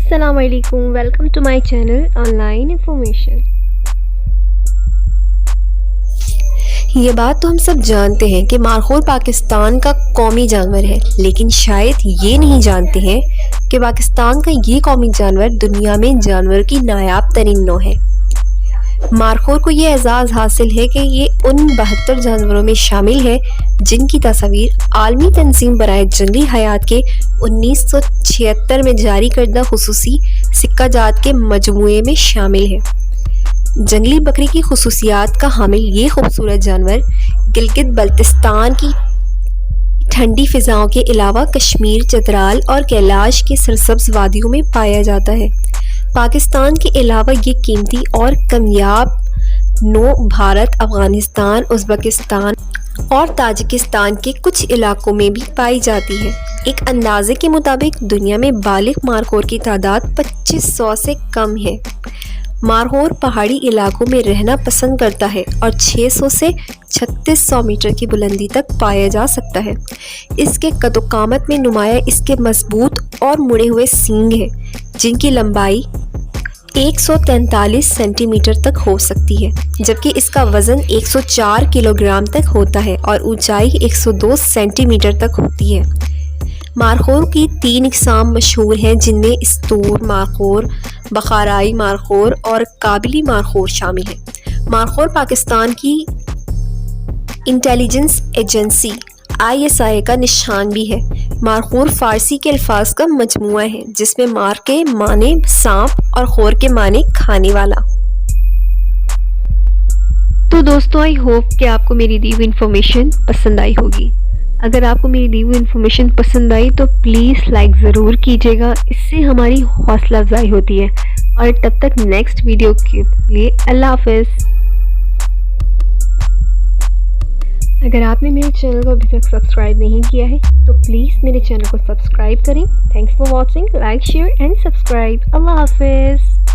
السلام علیکم، welcome to my channel online information. یہ بات تو ہم سب جانتے ہیں کہ مارخور پاکستان کا قومی جانور ہے، لیکن شاید یہ نہیں جانتے ہیں کہ پاکستان کا یہ قومی جانور دنیا میں جانور کی نایاب ترین نوع ہے۔ مارخور کو یہ اعزاز حاصل ہے کہ یہ ان 72 جانوروں میں شامل ہے جن کی تصاویر عالمی تنظیم برائے جنگلی حیات کے 1976 میں جاری کردہ خصوصی سکہ جات کے مجموعے میں شامل ہے۔ جنگلی بکری کی خصوصیات کا حامل یہ خوبصورت جانور گلگت بلتستان کی ٹھنڈی فضاؤں کے علاوہ کشمیر، چترال اور کیلاش کے سرسبز وادیوں میں پایا جاتا ہے۔ پاکستان کے علاوہ یہ قیمتی اور کامیاب نوع بھارت، افغانستان، ازبکستان اور تاجکستان کے کچھ علاقوں میں بھی پائی جاتی ہے۔ ایک اندازے کے مطابق دنیا میں بالغ مارخور کی تعداد 2500 سے کم ہے۔ مارخور پہاڑی علاقوں میں رہنا پسند کرتا ہے اور 600 سے 3600 میٹر کی بلندی تک پایا جا سکتا ہے۔ اس کے قد و قامت میں نمایاں اس کے مضبوط اور مڑے ہوئے سینگ ہیں جن کی لمبائی 143 سینٹی میٹر تک ہو سکتی ہے، جبکہ اس کا وزن 104 کلو گرام تک ہوتا ہے اور اونچائی 102 سینٹی میٹر تک ہوتی ہے۔ مارخور کی 3 اقسام مشہور ہیں جن میں استور مارخور، بخارائی مارخور اور کابلی مارخور شامل ہیں۔ مارخور پاکستان کی انٹیلیجنس ایجنسی ISI کا نشان بھی ہے۔ مارخور فارسی کے الفاظ کا مجموعہ ہے جس میں مار کے معنی سانپ اور خور کے معنی کھانے والا۔ تو دوستوں، آئی ہوپ کہ آپ کو میری دی ہوئی انفارمیشن پسند آئی ہوگی۔ اگر آپ کو میری دی ہوئی انفارمیشن پسند آئی تو پلیز لائک ضرور کیجیے گا، اس سے ہماری حوصلہ افزائی ہوتی ہے۔ اور تب تک نیکسٹ ویڈیو کے لیے اللہ حافظ۔ اگر آپ نے میرے چینل کو ابھی تک سبسکرائب نہیں کیا ہے تو پلیز میرے چینل کو سبسکرائب کریں۔ Thanks for watching, like, share and subscribe. اللہ حافظ۔